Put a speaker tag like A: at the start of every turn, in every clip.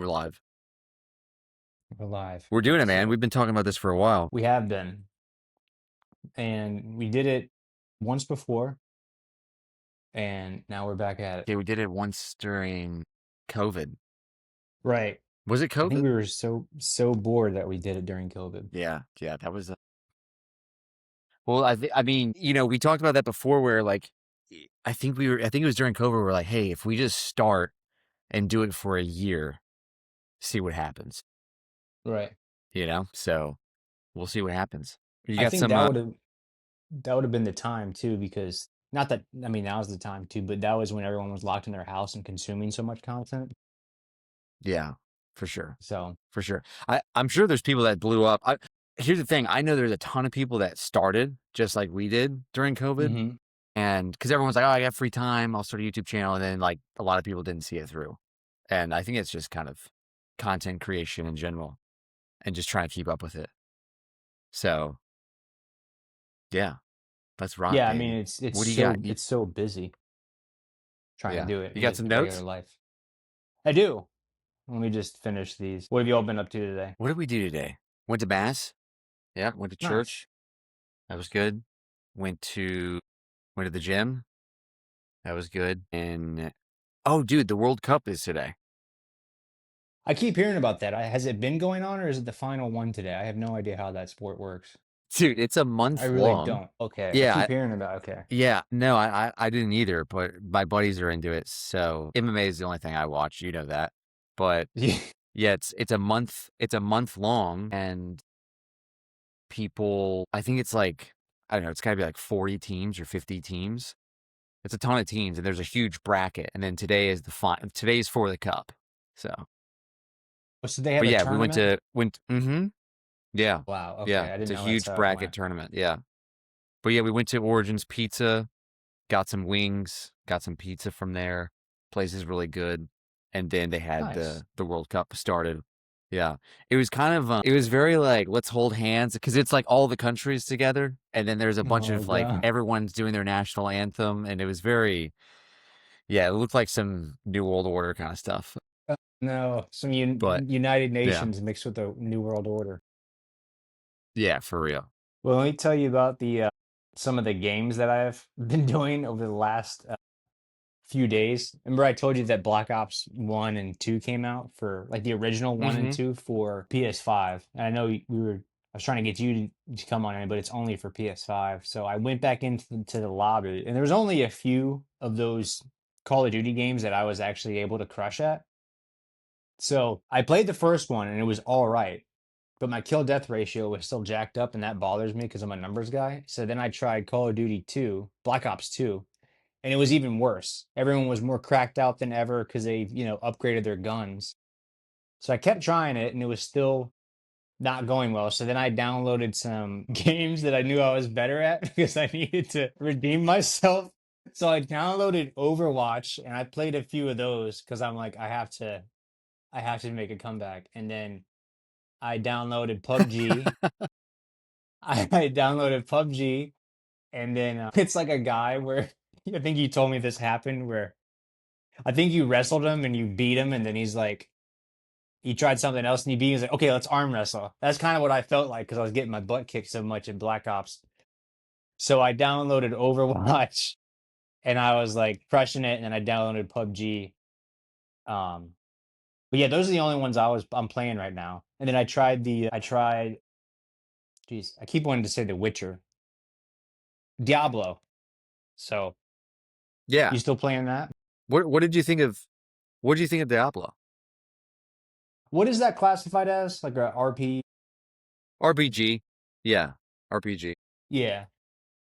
A: We're live.
B: We're live.
A: We're doing it, man.
B: So
A: We've been talking about this for a while.
B: we have been, and we did it once before, and now we're back at it.
A: Okay, we did it once during COVID.
B: Right.
A: Was it
B: I think
A: COVID?
B: we were so bored that we did it during COVID.
A: Yeah, that was. Well, I mean, we talked about that before, where like, I think it was during COVID. We're like, hey, if we just start and do it for a year, see what happens.
B: Right.
A: So we'll see what happens. You
B: I
A: got
B: think
A: some.
B: that would have been the time too, because not that I mean now's the time too, but that was when everyone was locked in their house and consuming so much content.
A: Yeah, for sure.
B: So
A: For sure. I'm sure there's people that blew up. Here's the thing. I know there's a ton of people that started just like we did during COVID.
B: mhm.
A: And because everyone's like, oh, I got free time, I'll start a YouTube channel. And then like a lot of people didn't see it through. And I think it's just kind of content creation in general and just trying to keep up with it. So yeah, let's rock,
B: Yeah, I mean
A: baby.
B: it's
A: What do you
B: so
A: got?
B: it's so busy trying to
A: Yeah.
B: do it
A: You
B: in
A: got
B: just
A: some
B: regular
A: notes?
B: life. I do. Let me just finish these. What have you all been up to today?
A: What did we do today? Went to Mass. Yeah. Went to
B: Nice.
A: church. That was good. Went to the gym. That was good. And oh, dude, the World Cup is today.
B: I keep hearing about that. Has it been going on or is it the final one today? I have no idea how that sport works.
A: Dude, it's a
B: I
A: month
B: really
A: long.
B: don't. Okay. I
A: Yeah,
B: keep hearing about okay.
A: yeah. No, I didn't either, but my buddies are into it. So MMA is the only thing I watch. You know that. But
B: Yeah.
A: yeah, it's a month long, and people, I think it's like, I don't know, it's gotta be like 40 teams or 50 teams. It's a ton of teams, and there's a huge bracket. And then today is today's for the cup. So,
B: So they have
A: but
B: a
A: yeah, we
B: tournament?
A: yeah,
B: Wow. Okay.
A: yeah.
B: I
A: It's
B: didn't
A: a
B: know that's
A: huge
B: how it
A: bracket
B: went.
A: tournament. Yeah. But yeah, we went to Origins Pizza, got some wings, got some pizza from there. Place is really good. And then they had
B: Nice.
A: the World Cup started. Yeah. It was kind of it was very like, let's hold hands, because it's like all the countries together, and then there's a bunch
B: Oh
A: of like
B: God.
A: everyone's doing their national anthem, and it was very, yeah, it looked like some New World Order kind of stuff.
B: No, some
A: But
B: United
A: yeah.
B: Nations mixed with the New World Order.
A: Yeah, for real.
B: Well, let me tell you about the some of the games that I've been doing over the last few days. Remember I told you that Black Ops 1 and 2 came out for like the original 1 and
A: Mm-hmm.
B: 2 for PS5. And I know I was trying to get you to come on in, but it's only for PS5. So I went back into the lobby and there was only a few of those Call of Duty games that I was actually able to crush at. So I played the first one and it was all right, but my kill death ratio was still jacked up and that bothers me because I'm a numbers guy. So then I tried Call of Duty 2, Black Ops 2, and it was even worse. Everyone was more cracked out than ever because they, upgraded their guns. So I kept trying it, and it was still not going well. So then I downloaded some games that I knew I was better at because I needed to redeem myself. So I downloaded Overwatch, and I played a few of those because I'm like, I have to make a comeback. And then I downloaded PUBG. I downloaded PUBG, and then it's like a guy where I think you told me this happened where I think you wrestled him and you beat him, and then he's like, he tried something else and he beat. He's like, okay, let's arm wrestle. That's kind of what I felt like because I was getting my butt kicked so much in Black Ops. So I downloaded Overwatch and I was like crushing it, and then I downloaded PUBG. Um, but yeah, those are the only ones I'm playing right now. And then geez, I keep wanting to say The Witcher, Diablo. So
A: Yeah.
B: you still playing that?
A: What did you think of Diablo?
B: What is that classified as? Like a RP?
A: RPG. Yeah. RPG.
B: Yeah.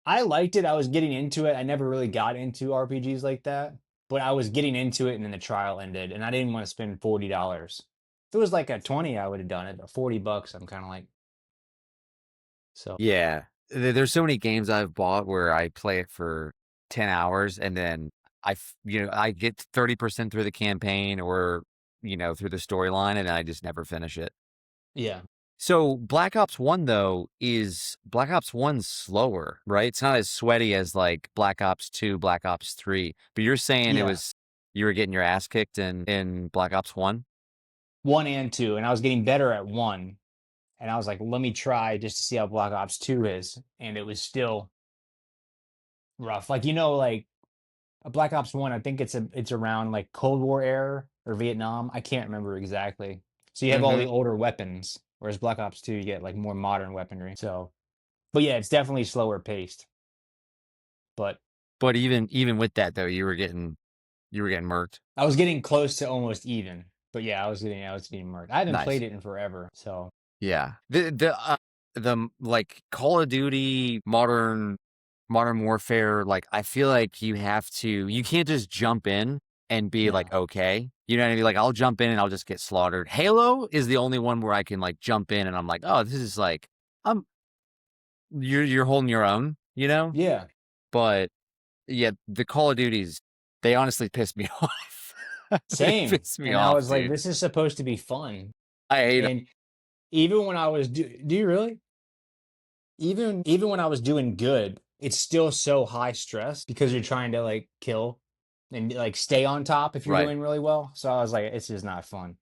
B: I liked it. I was getting into it. I never really got into RPGs like that, but I was getting into it and then the trial ended and I didn't want to spend $40. If it was like a 20, I would have done it, but $40, I'm kind of like, so
A: Yeah. There's so many games I've bought where I play it for 10 hours, and then I get 30% through the campaign, or, through the storyline, and I just never finish it.
B: yeah.
A: So Black Ops 1's slower, right? It's not as sweaty as like Black Ops 2, Black Ops 3. But you're saying
B: Yeah.
A: you were getting your ass kicked in Black Ops 1?
B: 1 and 2, and I was getting better at 1, and I was like, "Let me try just to see how Black Ops 2 is," and it was still rough. Like, like a Black Ops 1, I think it's around like Cold War era or Vietnam. I can't remember exactly. So you have all the
A: Mhm.
B: older weapons, whereas Black Ops 2 you get like more modern weaponry. So, but yeah, it's definitely slower paced. But
A: But even with that though, you were getting murked.
B: I was getting close to almost even. But yeah, I was getting murked. I haven't played
A: Nice.
B: it in forever. So,
A: Yeah. Like Call of Duty Modern Warfare, like I feel like you can't just jump in and be like
B: no.
A: okay. You know what I mean? Like I'll jump in and I'll just get slaughtered. Halo is the only one where I can like jump in and I'm like, "Oh, this is like I'm you're holding your own," you know?
B: Yeah,
A: But yeah, the Call of Duties, they honestly piss me off. They
B: same.
A: piss me
B: And I
A: off,
B: was like,
A: dude.
B: this is supposed to be fun.
A: I hate 'em.
B: And even when I was do you really? Even when I was doing good, it's still so high stress because you're trying to like kill and like stay on top if you're
A: Right.
B: doing really well. So I was like, it's just not fun.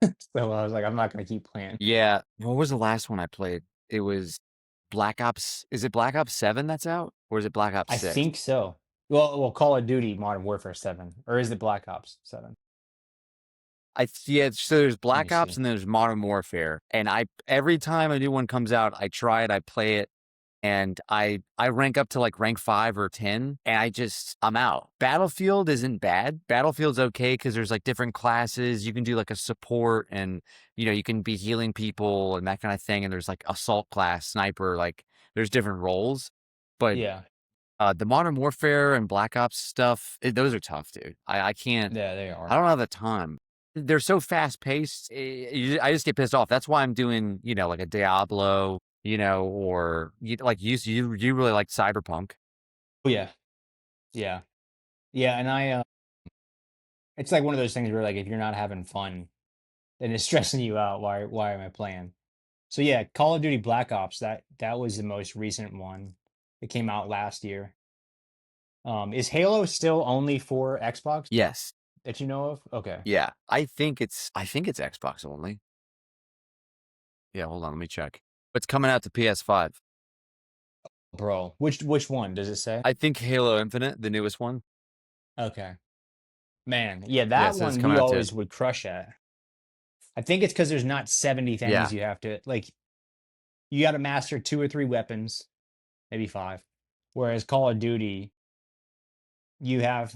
B: So I was like, I'm not gonna keep playing.
A: Yeah. What was the last one I played? It was Black Ops. Is it Black Ops 7 that's out? Or is it Black Ops
B: I
A: 6?
B: think so. Well, Call of Duty Modern Warfare 7, or is it Black Ops 7?
A: Yeah, so there's
B: Let me
A: Black Ops
B: see.
A: and there's Modern Warfare. And I every time a new one comes out, I try it, I play it, and I rank up to like rank 5 or 10, and I'm out. Battlefield isn't bad. Battlefield's okay because there's like different classes. You can do like a support and you can be healing people and that kind of thing. And there's like assault class, sniper, like there's different roles. But
B: Yeah,
A: the Modern Warfare and Black Ops stuff, those are tough, dude. I can't.
B: yeah, they
A: I
B: are.
A: don't have the time. They're so fast paced. I just get pissed off. That's why I'm doing, like a Diablo, or you really like Cyberpunk.
B: Oh yeah, yeah, yeah. And it's like one of those things where like if you're not having fun, then it's stressing you out. Why am I playing? So yeah, Call of Duty Black Ops, that was the most recent one. It came out last year. Is Halo still only for Xbox
A: Yes.
B: that you know of? Okay.
A: Yeah. I think it's Xbox only. Yeah, hold on, let me check. It's coming out to PS5.
B: Bro, which one does it say?
A: I think Halo Infinite, the newest one.
B: Okay. Man, yeah,
A: Yeah, it
B: that
A: says it's
B: one
A: coming
B: we
A: out to
B: always would crush at. I think it's because there's not 70 things
A: yeah.
B: you have to like you gotta master 2 or 3 weapons, maybe 5. Whereas Call of Duty, you have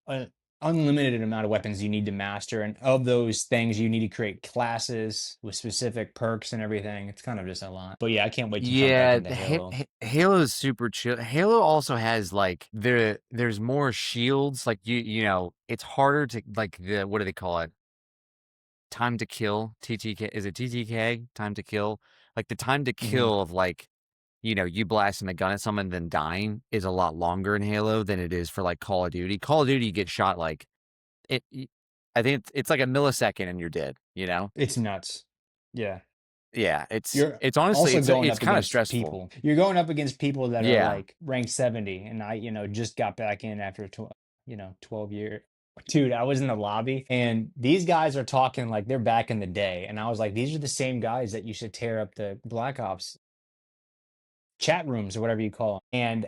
B: an unlimited amount of weapons you need to master, and of those things, you need to create classes with specific perks and everything. It's kind of just a lot. But yeah, I can't wait to jump back
A: Yeah,
B: into Halo.
A: Halo is super chill. Halo also has like there's more shields. Like it's harder to like the what do they call it? Time to kill. TTK, is it TTK? Time to kill. Like the time to
B: Mhm.
A: kill of like you blasting a gun at someone then dying is a lot longer in Halo than it is for like Call of Duty. Call of Duty you get shot like it. I think it's like a millisecond and you're dead.
B: It's nuts. Yeah.
A: Yeah, it's
B: You're
A: it's honestly
B: also going
A: it's
B: up
A: kind of
B: against
A: stressful.
B: people. You're going up against people that are
A: Yeah.
B: like ranked 70, and just got back in after 12 years. Dude, I was in the lobby and these guys are talking like they're back in the day. And I was like, these are the same guys that used to tear up the Black Ops chat rooms or whatever you call them. And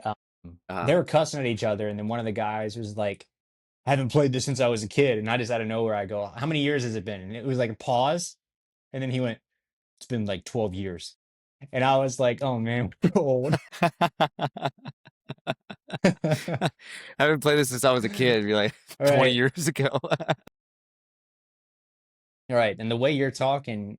A: Uh,
B: they were cussing at each other. And then one of the guys was like, I haven't played this since I was a kid. And I just out of nowhere, I go, how many years has it been? And it was like a pause. And then he went, it's been like 12 years. And I was like, oh man, we're old.
A: I haven't played this since I was a kid, be like
B: All
A: 20
B: right.
A: years ago.
B: All right. And the way you're talking,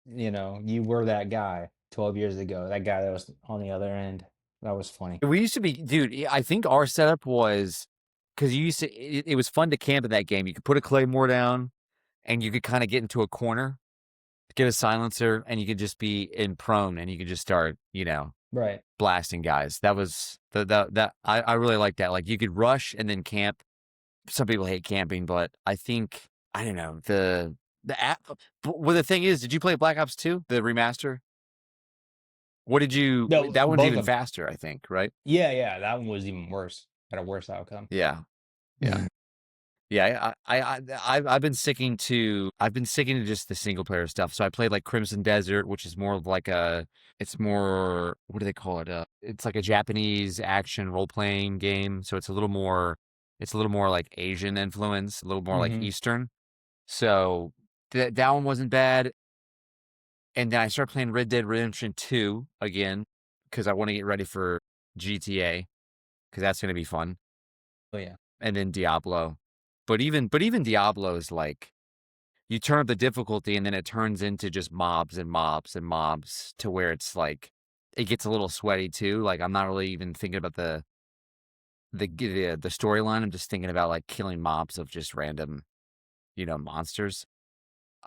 B: you were that guy 12 years ago, that guy that was on the other end. That was funny.
A: We used to be, dude. I think our setup was because you used to. It was fun to camp in that game. You could put a claymore down, and you could kind of get into a corner, get a silencer, and you could just be in prone, and you could just start,
B: Right.
A: blasting guys. That was that I really like that. Like you could rush and then camp. Some people hate camping, but I don't know the app. Well, the thing is, did you play Black Ops 2, the remaster? What did you?
B: No,
A: That one's
B: both
A: even
B: of them.
A: faster, I think, right?
B: Yeah, yeah. That one was even worse. Had a worse outcome.
A: Yeah, yeah. Yeah, I've been sticking to just the single player stuff. So I played like Crimson Desert, which is more of like it's more, what do they call it? It's like a Japanese action role playing game. So it's a little more like Asian influence, a little more like
B: Hmm.
A: Eastern. So that one wasn't bad. And then I started playing Red Dead Redemption 2 again because I want to get ready for GTA because that's going to be fun.
B: Oh yeah.
A: And then Diablo. But even Diablo is like you turn up the difficulty and then it turns into just mobs and mobs and mobs to where it's like it gets a little sweaty too. Like I'm not really even thinking about the storyline. I'm just thinking about like killing mobs of just random, monsters.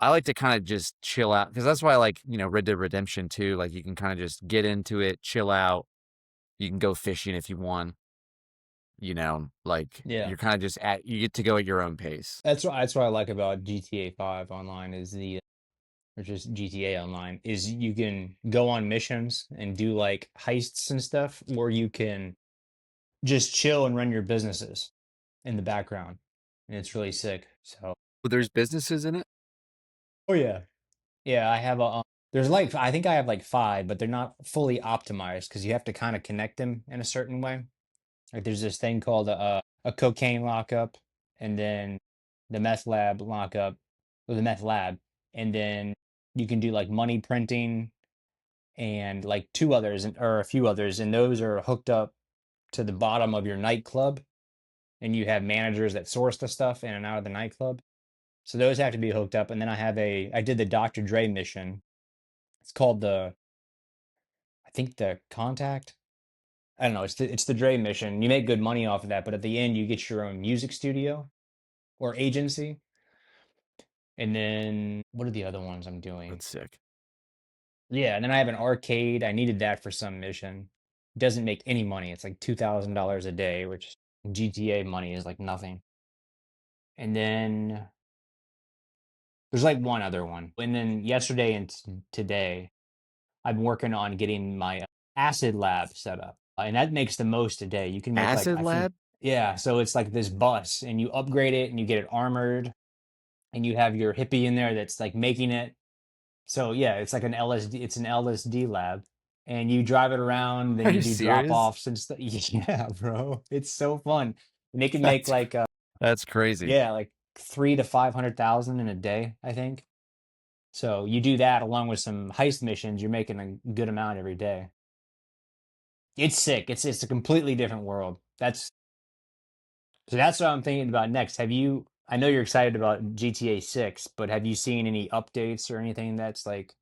A: I like to kind of just chill out because that's why I like, Red Dead Redemption 2. Like you can kind of just get into it, chill out. You can go fishing if you want, like
B: Yeah.
A: you're kind of just you get to go at your own pace.
B: That's what I like about GTA 5 online is or just GTA Online is you can go on missions and do like heists and stuff, or you can just chill and run your businesses in the background, and it's really sick. So,
A: But there's businesses in it.
B: oh yeah, yeah, I have a. There's like I think I have like five, but they're not fully optimized because you have to kind of connect them in a certain way. Like there's this thing called a cocaine lockup, and then the meth lab lockup, or the meth lab, and then you can do like money printing and like two others or a few others, and those are hooked up to the bottom of your nightclub, and you have managers that source the stuff in and out of the nightclub. So those have to be hooked up, and then I did the Dr. Dre mission. It's called I think the Contact. I don't know. It's the Dre mission. You make good money off of that, but at the end you get your own music studio or agency. And then what are the other ones I'm doing?
A: That's sick.
B: Yeah, and then I have an arcade. I needed that for some mission. Doesn't make any money. It's like $2,000 a day, which GTA money is like nothing. And then there's like one other one. And then yesterday and today, I'm working on getting my acid lab set up. And that makes the most a day. You can make like
A: Acid
B: I think
A: Lab?
B: yeah, so it's like this bus and you upgrade it and you get it armored and you have your hippie in there that's like making it. So yeah, it's like it's an LSD lab. And you drive it around, then
A: Are
B: you
A: you
B: do drop
A: serious?
B: offs and stuff. Yeah, bro. It's so fun. And they can make
A: That's
B: like
A: that's crazy.
B: yeah, like 3 to 500,000 in a day, I think. So you do that along with some heist missions, you're making a good amount every day. It's sick. It's a completely different world. That's what I'm thinking about next. I know you're excited about GTA 6, but have you seen any updates or anything that's like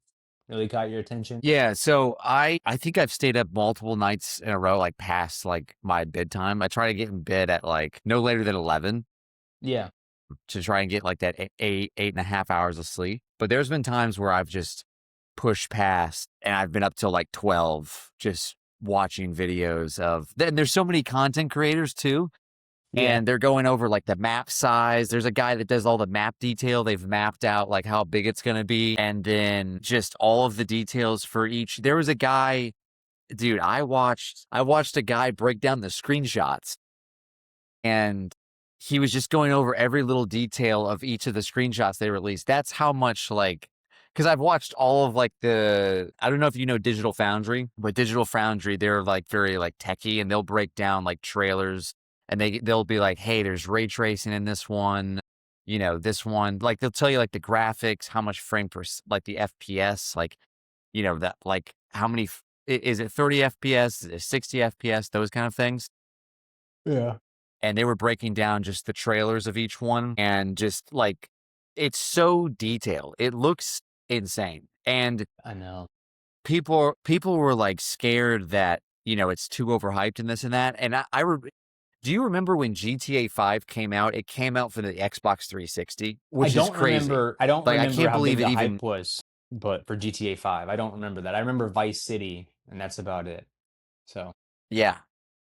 B: really caught your attention?
A: Yeah, so I think I've stayed up multiple nights in a row, like past like my bedtime. I try to get in bed at like no later than 11
B: Yeah.
A: to try and get like that 8.5 hours of sleep. But there's been times where I've just pushed past and I've been up till like 12 just watching videos of. Then there's so many content creators too.
B: Yeah.
A: And they're going over like the map size. There's a guy that does all the map detail. They've mapped out like how big it's going to be. And then just all of the details for each. There was a guy, dude, I watched a guy break down the screenshots and he was just going over every little detail of each of the screenshots they released. That's how much like, because I've watched all of like I don't know if you know Digital Foundry, but Digital Foundry, they're like very like techie and they'll break down like trailers and they'll be like, hey, there's ray tracing in this one, this one, like they'll tell you like the graphics, how much frame per, like the FPS, like, that like how many, is it 30 FPS, is it 60 FPS, those kind of things.
B: Yeah.
A: And they were breaking down just the trailers of each one and just like it's so detailed. It looks insane. And
B: I know.
A: people were like scared that, it's too overhyped and this and that. And do you remember when GTA 5 came out? It came out for the Xbox 360, which is crazy.
B: I don't
A: Like I
B: remember
A: can't
B: how
A: believe
B: big
A: it
B: the
A: even.
B: hype was, but for GTA 5, I don't remember that. I remember Vice City, and that's about it. So,
A: Yeah.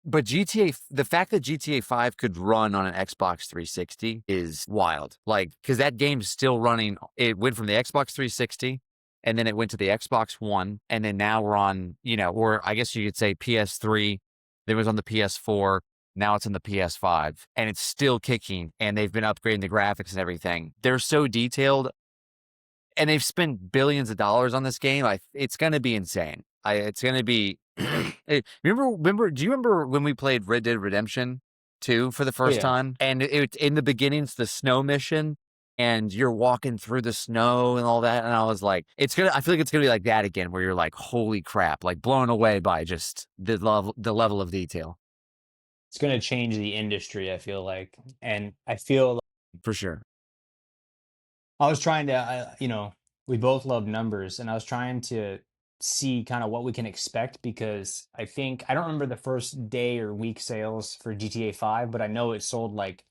A: But the fact that GTA 5 could run on an Xbox 360 is wild. Like, because that game's still running. It went from the Xbox 360 and then it went to the Xbox One. And then now we're on, or I guess you could say PS3. Then it was on the PS4. Now it's on the PS5 and it's still kicking and they've been upgrading the graphics and everything. They're so detailed and they've spent billions of dollars on this game. It's going to be insane. It's going to be. Remember? Do you remember when we played Red Dead Redemption 2 for the
B: Oh
A: first
B: yeah.
A: time? And in the beginning, it's the snow mission, and you're walking through the snow and all that. And I was like, it's gonna. I feel like it's gonna be like that again, where you're like, holy crap, like blown away by just the level of detail.
B: It's going to change the industry, I feel like. And I feel
A: For sure.
B: I was trying to, we both love numbers, and I was trying to see kind of what we can expect because I don't remember the first day or week sales for GTA 5, but I know it sold like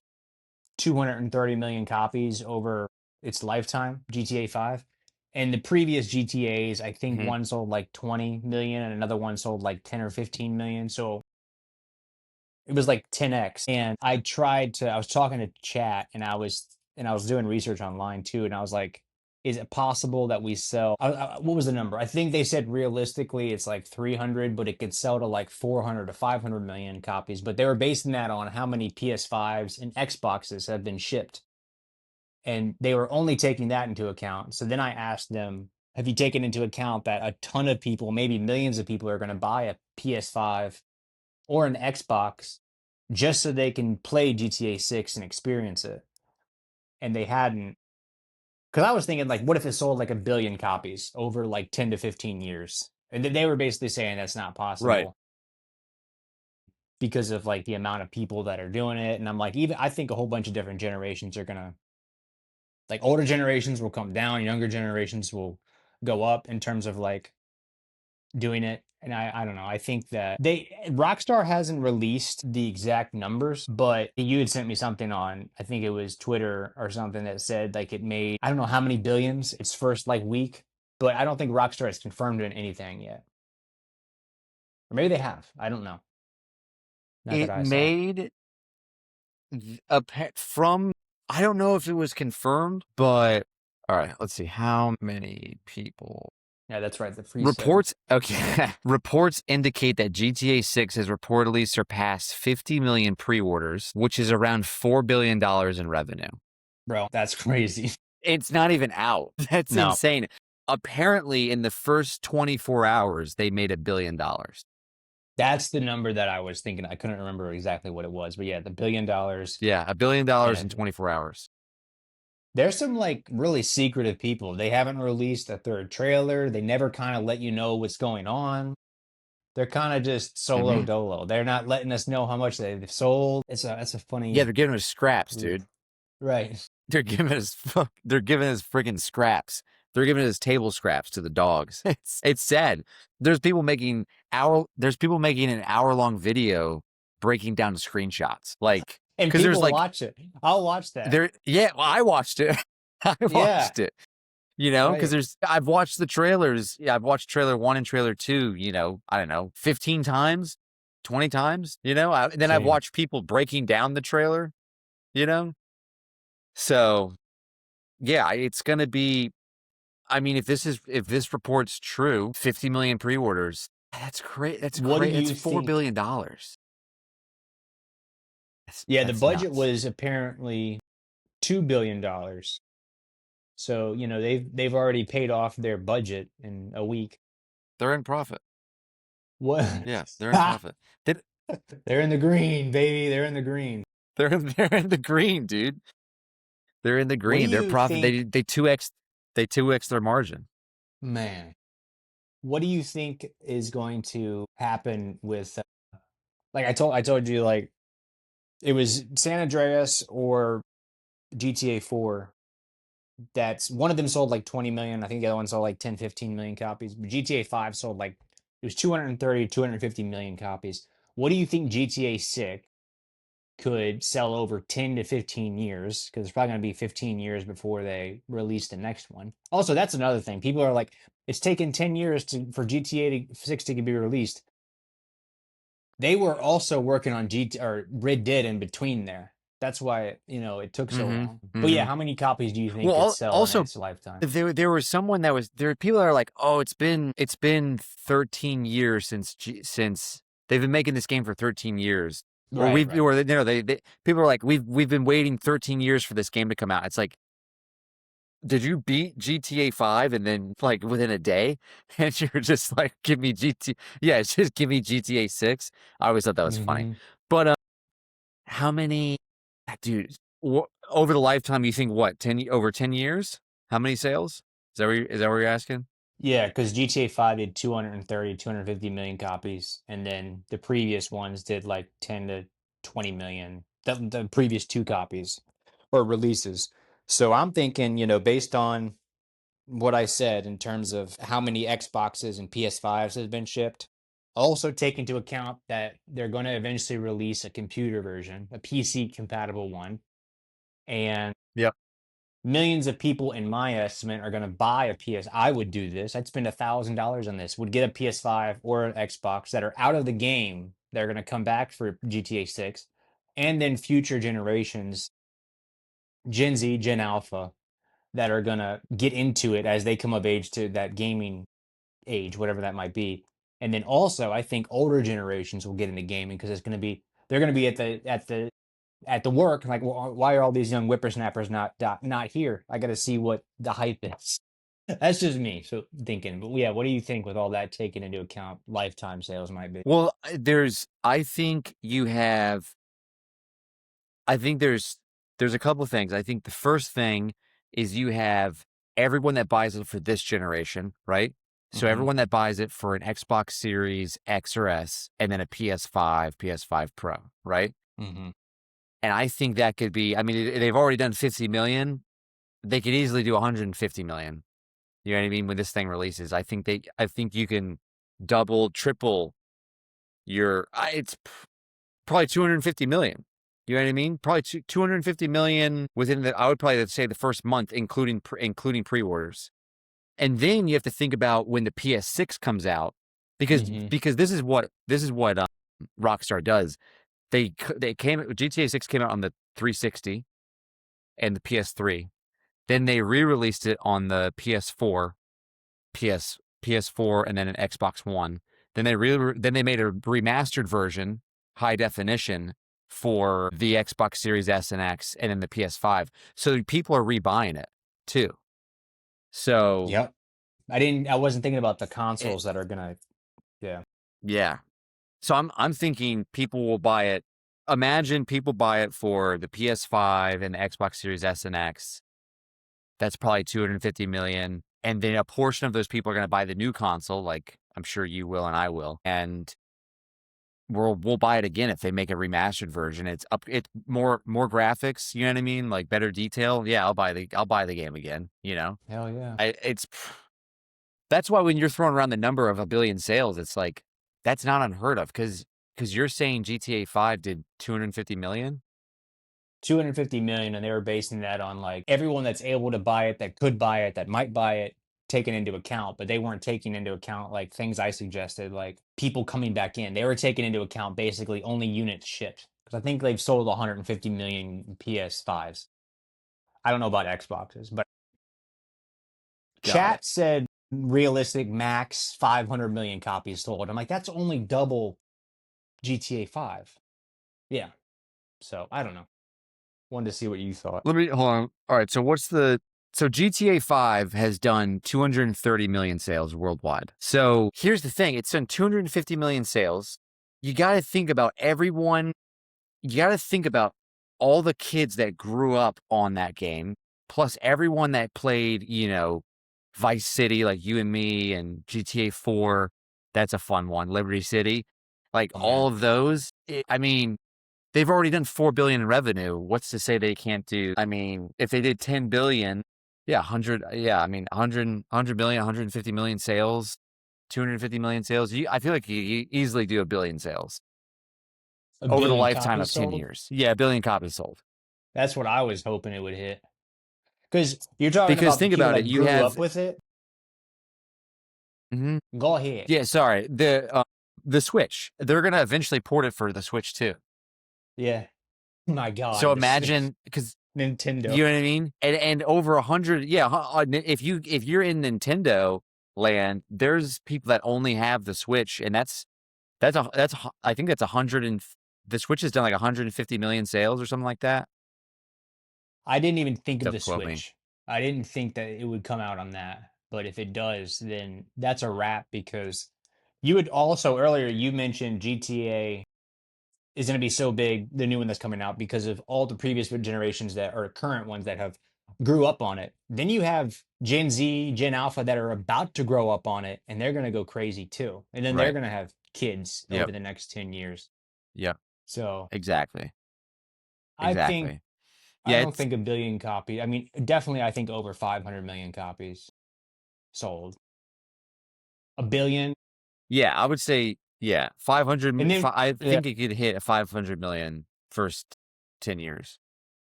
B: 230 million copies over its lifetime, GTA 5. And the previous GTAs, I think
A: Hmm.
B: one sold like 20 million and another one sold like 10 or 15 million. So it was like 10x. And I was talking to chat and I was doing research online too. And I was like, is it possible that we sell, what was the number? I think they said realistically it's like 300, but it could sell to like 400 to 500 million copies. But they were basing that on how many PS5s and Xboxes have been shipped. And they were only taking that into account. So then I asked them, have you taken into account that a ton of people, maybe millions of people, are going to buy a PS5 or an Xbox just so they can play GTA 6 and experience it? And they hadn't. Because I was thinking, like, what if it sold like a billion copies over like 10 to 15 years? And they were basically saying that's not
A: Right.
B: possible because of like the amount of people that are doing it. And I'm like, even I think a whole bunch of different generations are going to, like, older generations will come down, younger generations will go up in terms of like doing it. And I don't know. I think that Rockstar hasn't released the exact numbers, but you had sent me something on, I think it was Twitter or something, that said like it made, I don't know how many billions its first like week, but I don't think Rockstar has confirmed anything yet. Or maybe they have. I don't know. Not that
A: It
B: I saw.
A: made a pet from. I don't know if it was confirmed, but all right. Let's see how many people.
B: Yeah, that's right. The free sale.
A: Reports okay. Reports indicate that GTA 6 has reportedly surpassed 50 million pre-orders, which is around $4 billion in revenue.
B: Bro, that's crazy.
A: It's not even out. That's
B: No.
A: insane. Apparently, in the first 24 hours, they made $1 billion.
B: That's the number that I was thinking. I couldn't remember exactly what it was, but yeah, the $1 billion.
A: Yeah, $1 billion in
B: And
A: 24 hours.
B: there's some like really secretive people. They haven't released a third trailer. They never kind of let you know what's going on. They're kind of just solo
A: Hmm.
B: dolo. They're not letting us know how much they've sold. That's a
A: Yeah,
B: funny
A: they're giving us scraps,
B: group.
A: dude.
B: Right.
A: They're giving us freaking scraps. They're giving us table scraps to the dogs. It's sad. There's people making an hour-long video breaking down screenshots. Like,
B: And
A: because there's
B: people
A: like
B: watch it. I'll watch that.
A: well, I watched it. I
B: Yeah.
A: watched it. Because
B: Right.
A: I've watched the trailers. Yeah, I've watched trailer 1 and trailer 2, I don't know, 15 times, 20 times, then I've
B: Same.
A: watched people breaking down the trailer, you know? So, yeah, it's going to be, I mean, if this report's true, 50 million pre-orders, that's great. That's
B: What do
A: great. That's
B: you
A: $4
B: think?
A: billion.
B: Yeah, the
A: That's
B: budget
A: nuts.
B: was apparently $2 billion. So, they've already paid off their budget in a week.
A: They're in profit.
B: What?
A: Yeah, they're in profit. They,
B: They're in the green, baby. They're in the green.
A: they're in the green, dude. They're in the
B: What do
A: green. They're
B: you
A: profit.
B: think,
A: They 2x their margin.
B: man? What do you think is going to happen with like I told you, like, it was San Andreas or GTA 4, that's one of them sold like 20 million. I think the other one sold like 10, 15 million copies. But GTA 5 sold like, it was 230, 250 million copies. What do you think GTA 6 could sell over 10 to 15 years? Because it's probably going to be 15 years before they release the next one. Also, that's another thing. People are like, it's taken 10 years for GTA 6 to be released. They were also working on GT or Red Dead in between there. That's why, it took so
A: Mm-hmm.
B: long. But yeah,
A: Mm-hmm.
B: how many copies do you think could
A: Well,
B: sell in
A: also
B: its lifetime?
A: there was someone there are people that are like, oh, it's been 13 years since they've been making this game for 13 years. Or
B: Right, right.
A: they people are like, we've been waiting 13 years for this game to come out. It's like, did you beat GTA 5 and then like within a day? And you're just like, give me yeah, it's just give me GTA 6. I always thought that was funny.
B: Hmm.
A: But how many, dude, over the lifetime, you think what, over 10 years? How many sales? Is that what you're asking?
B: Yeah, because GTA 5 did 230, 250 million copies, and then the previous ones did like 10 to 20 million. The previous two copies or releases. So I'm thinking, based on what I said in terms of how many Xboxes and PS5s has been shipped, also take into account that they're going to eventually release a computer version, a PC compatible one, and
A: Yep.
B: millions of people, in my estimate, are going to buy a PS. I would do this. I'd spend $1,000 on this. Would get a PS5 or an Xbox that are out of the game. They're going to come back for GTA 6, and then future generations, Gen Z, Gen Alpha, that are going to get into it as they come of age to that gaming age, whatever that might be. And then also, I think older generations will get into gaming because it's going to be they're going to be at the work like, well, why are all these young whippersnappers not here? I got to see what the hype is. That's just me so thinking. But yeah, what do you think with all that taken into account? Lifetime sales might be.
A: Well, I think there's a couple of things. I think the first thing is you have everyone that buys it for this generation, right? So
B: Hmm.
A: everyone that buys it for an Xbox Series X or S and then a PS5, PS5 Pro, right?
B: Hmm.
A: And I think that could be, I mean, they've already done 50 million. They could easily do 150 million. You know what I mean? When this thing releases, I think you can double, triple it's probably 250 million. You know what I mean? Probably 250 million within I would probably say the first month, including pre-orders. And then you have to think about when the PS6 comes out,
B: Hmm.
A: because this is what Rockstar does. They came GTA 6 came out on the 360 and the PS3. Then they re-released it on the PS4, PS4, and then an Xbox One. Then they made a remastered version, high definition, for the Xbox Series S and X, and then the PS5. So people are rebuying it too. So
B: Yep. I wasn't thinking about the
A: it,
B: consoles that are gonna. Yeah.
A: yeah. So I'm thinking people will buy it. Imagine people buy it for the PS5 and the Xbox Series S and X. That's probably 250 million. And then a portion of those people are going to buy the new console, like I'm sure you will and I will. And we'll buy it again if they make a remastered version. It's more graphics, you know what I mean? Like better detail. Yeah, I'll buy the game again, you know.
B: Hell yeah.
A: It's that's why when you're throwing around the number of a billion sales, it's like that's not unheard of cuz you're saying GTA 5 did 250 million?
B: 250 million, and they were basing that on like everyone that's able to buy it, that could buy it, that might buy it, taken into account, but they weren't taking into account like things I suggested, like people coming back in. They were taking into account basically only units shipped because I think they've sold 150 million PS5s. I don't know about Xboxes, but
A: Got it.
B: chat said realistic max 500 million copies sold. I'm like, that's only double GTA 5. Yeah. So I don't know. Wanted to see what you thought.
A: Let me hold on. All right, so GTA 5 has done 230 million sales worldwide. So here's the thing, it's done 250 million sales. You got to think about everyone, you got to think about all the kids that grew up on that game, plus everyone that played, Vice City like you and me and GTA 4. That's a fun one. Liberty City. Like
B: Yeah.
A: all of those. I mean, they've already done 4 billion in revenue. What's to say they can't do? I mean, if they did 10 billion, yeah, 100, yeah, I mean, 100 million, 150 million sales, 250 million sales. I feel like you easily do a billion sales
B: A
A: over the
B: billion
A: lifetime
B: copies
A: of 10
B: sold.
A: years. Yeah, a billion copies sold.
B: That's what I was hoping it would hit. Because you're talking
A: Because
B: about the
A: think
B: people
A: about it,
B: that
A: you
B: grew up
A: have,
B: with it.
A: mhm.
B: Go ahead.
A: Yeah, sorry, the Switch. They're gonna eventually port it for the Switch too.
B: Yeah. My
A: So
B: God, this
A: imagine, because
B: Nintendo.
A: you know what I mean? And over 100, yeah, if you're in Nintendo land, there's people that only have the Switch, and I think that's the Switch has done like 150 million sales or something like that.
B: I didn't even think of
A: Don't
B: the
A: quote me.
B: Switch. I didn't think that it would come out on that. But if it does, then that's a wrap because you would also earlier you mentioned GTA is going to be so big, the new one that's coming out because of all the previous generations that are current ones that have grew up on it. Then you have Gen Z, Gen Alpha that are about to grow up on it and they're going to go crazy too. And then they're
A: Right.
B: going to have kids over
A: Yep.
B: the next 10 years.
A: Yep.
B: So,
A: Exactly.
B: I think
A: Exactly.
B: I
A: Yeah.
B: don't
A: It's
B: think a billion copy. I mean, definitely I think over 500 million copies sold. A billion.
A: yeah. I would say yeah. 500.
B: And then
A: I
B: yeah,
A: think it could hit a 500 million first 10 years.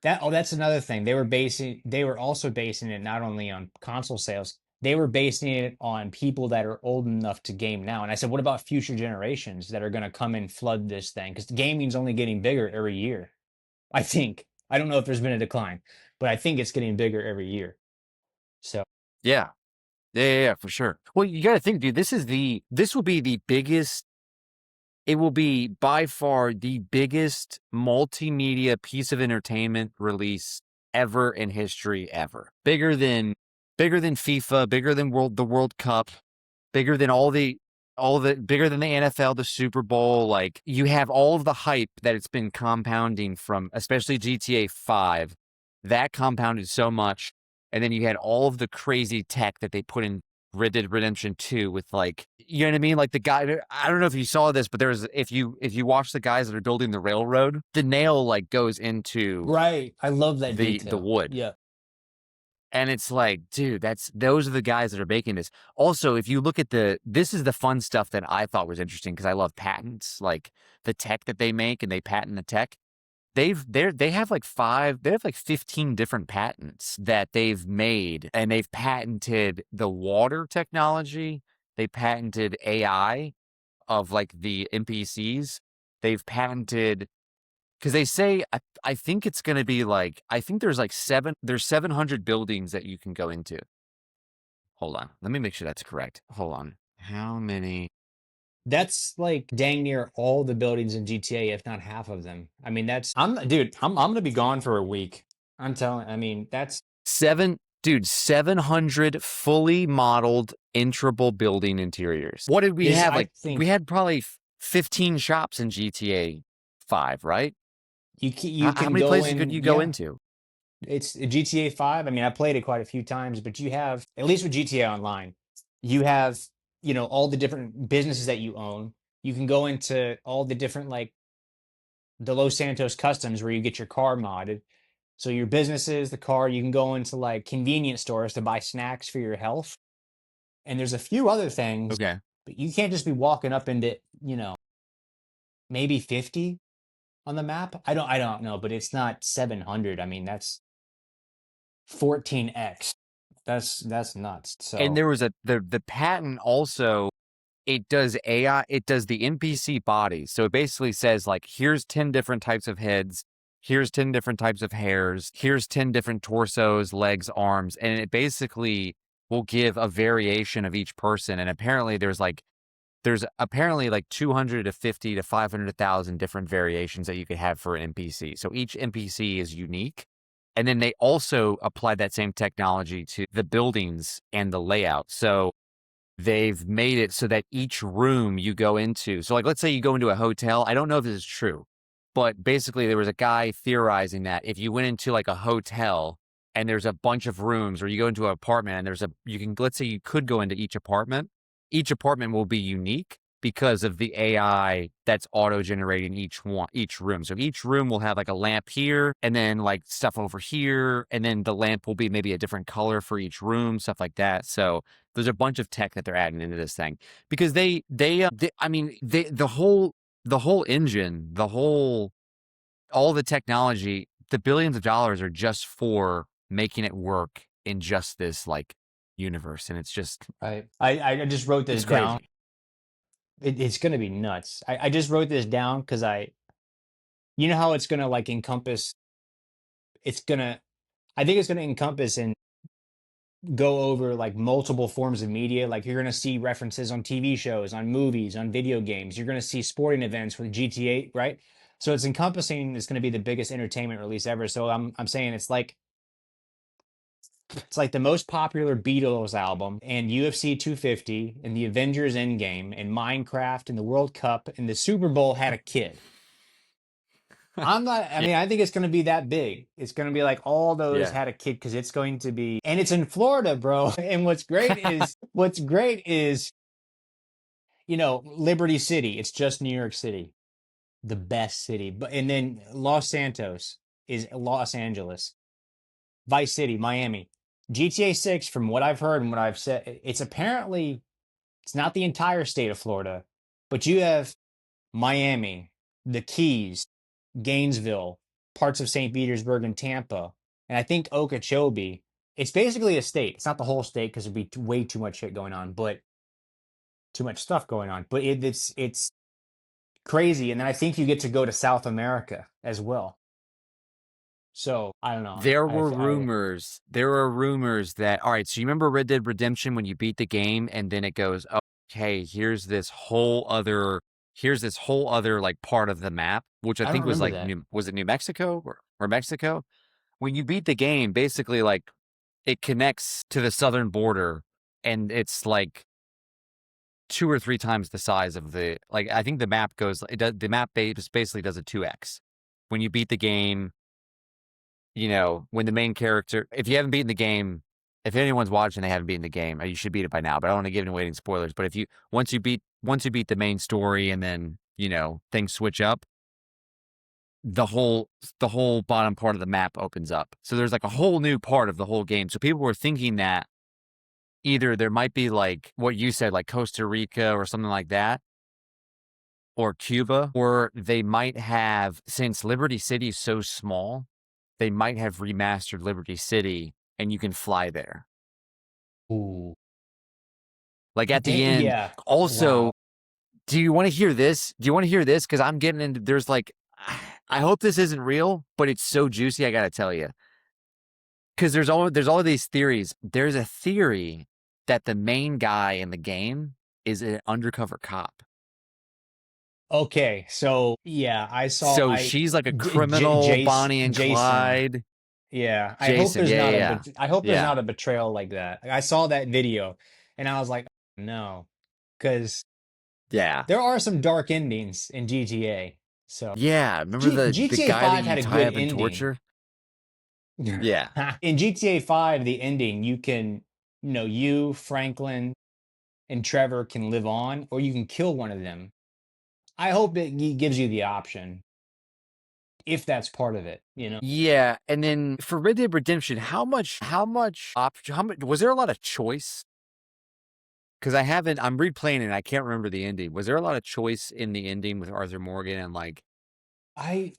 B: that's another thing. They were also basing it not only on console sales, they were basing it on people that are old enough to game now. And I said, what about future generations that are going to come and flood this thing? Because gaming's only getting bigger every year. I think. I don't know if there's been a decline, but I think it's getting bigger every year. So
A: Yeah. Yeah, for sure. Well, you got to think, dude. This will be the biggest. It will be by far the biggest multimedia piece of entertainment release ever in history, ever. Bigger than FIFA, bigger than the World Cup, bigger than all the bigger than the NFL, the Super Bowl. Like you have all of the hype that it's been compounding from, especially GTA 5. That compounded so much. And then you had all of the crazy tech that they put in Red Dead Redemption 2 with like, you know what I mean? Like the guy, I don't know if you saw this, but there's, if you watch the guys that are building the railroad, the nail like goes into
B: right, I love that
A: the
B: detail.
A: wood.
B: Yeah.
A: And it's like, dude, those are the guys that are making this. Also, if you look at this is the fun stuff that I thought was interesting because I love patents, like the tech that they make and they patent the tech. They have like 15 different patents that they've made, and they've patented the water technology. They patented AI of like the NPCs. They've patented because they say I think it's going to be like I think there's 700 buildings that you can go into. Hold on, let me make sure that's correct. Hold on, how many?
B: That's like dang near all the buildings in GTA, if not half of them. I mean, I'm dude, I'm gonna be gone for a week. I'm telling, I mean, that's
A: Seven, dude, 700 fully modeled enterable building interiors. What did we
B: this,
A: have?
B: I
A: Like, we
B: think
A: had probably 15 shops in GTA 5, right?
B: you
A: How
B: can
A: many
B: go
A: places could
B: in,
A: you go
B: yeah.
A: into?
B: It's GTA 5. I mean, I played it quite a few times, but you have, at least with GTA Online, you have, all the different businesses that you own. You can go into all the different, like, the Los Santos customs where you get your car modded. So your businesses, the car, you can go into like convenience stores to buy snacks for your health. And there's a few other things,
A: Okay.
B: but you can't just be walking up into, maybe 50 on the map. I don't know, but it's not 700. I mean, that's 14x. That's nuts.
A: And
B: So,
A: there was the patent also, it does AI, it does the NPC bodies. So it basically says like, here's 10 different types of heads, here's 10 different types of hairs, here's 10 different torsos, legs, arms, and it basically will give a variation of each person. And apparently there's apparently like 250 to 500,000 different variations that you could have for an NPC. So each NPC is unique. And then they also apply that same technology to the buildings and the layout. So they've made it so that each room you go into, so like let's say you go into a hotel. I don't know if this is true, but basically there was a guy theorizing that if you went into like a hotel and there's a bunch of rooms, or you go into an apartment and let's say you could go into each apartment will be unique because of the AI that's auto generating each room. So each room will have like a lamp here and then like stuff over here. And then the lamp will be maybe a different color for each room, stuff like that. So there's a bunch of tech that they're adding into this thing because I mean, the whole engine, all the technology, the billions of dollars are just for making it work in just this like universe. And it's just,
B: I just wrote this
A: it's
B: down.
A: crazy.
B: It's going to be nuts. I just wrote this down because you know how it's going to like encompass, it's going to, I think it's going to encompass and go over like multiple forms of media. Like you're going to see references on TV shows, on movies, on video games. You're going to see sporting events with GTA, right? So it's encompassing. It's going to be the biggest entertainment release ever. So I'm saying it's like the most popular Beatles album and UFC 250 and the Avengers Endgame and Minecraft and the World Cup and the Super Bowl had a kid. I'm not, I
A: Yeah.
B: mean, I think it's going to be that big. It's going to be like all those
A: Yeah.
B: had a kid because it's going to be, and it's in Florida, bro. And what's great is, Liberty City. It's just New York City, the best city. But, and then Los Santos is Los Angeles, Vice City, Miami. GTA 6, from what I've heard and what I've said, it's not the entire state of Florida, but you have Miami, the Keys, Gainesville, parts of St. Petersburg and Tampa, and I think Okeechobee. It's basically a state. It's not the whole state because there'd be way too much shit going on, but too much stuff going on. But it's crazy, and then I think you get to go to South America as well. So I don't know.
A: There were rumors. There were rumors that, all right, so you remember Red Dead Redemption when you beat the game and then it goes, oh, hey, here's this whole other like part of the map, which I
B: I don't
A: think was
B: remember
A: like
B: that.
A: was it New Mexico or Mexico? When you beat the game, basically like it connects to the southern border and it's like 2 or 3 times the size of like I think the map goes the map base basically does a 2x. When you beat the game, when the main character, if you haven't beaten the game, if anyone's watching, they haven't beaten the game, you should beat it by now. But I don't want to give away any spoilers. But if you once you beat the main story and then things switch up, the whole bottom part of the map opens up. So there's like a whole new part of the whole game. So people were thinking that either there might be like what you said, like Costa Rica or something like that, or Cuba, or they might have, since Liberty City is so small, they might have remastered Liberty City and you can fly there.
B: Ooh.
A: Like at the end.
B: Yeah.
A: Also,
B: Wow.
A: do you want to hear this? Do you want to hear this? Because I'm getting into, there's like, I hope this isn't real, but it's so juicy, I got to tell you. Because there's all of these theories. There's a theory that the main guy in the game is an undercover cop.
B: Okay, so yeah, I saw
A: So
B: I
A: she's like a
B: J J
A: criminal,
B: Jace
A: Bonnie and
B: Jason.
A: Clyde.
B: Yeah, I hope
A: Jason,
B: there's
A: yeah,
B: not
A: yeah,
B: a
A: yeah.
B: bet I hope there's
A: Yeah.
B: not a betrayal like that. I saw that video and I was like, no, because
A: Yeah.
B: there are some dark endings in GTA. So
A: Yeah. Remember
B: G
A: the
B: GTA
A: guy that
B: 5
A: you
B: had a
A: tie
B: good
A: up and
B: ending.
A: torture? Yeah.
B: In GTA 5, the ending, you, Franklin, and Trevor can live on, or you can kill one of them. I hope it gives you the option if that's part of it.
A: Yeah, and then for Red Dead Redemption, how much was there a lot of choice? Because I'm replaying it and I can't remember the ending. Was there a lot of choice in the ending with Arthur Morgan and like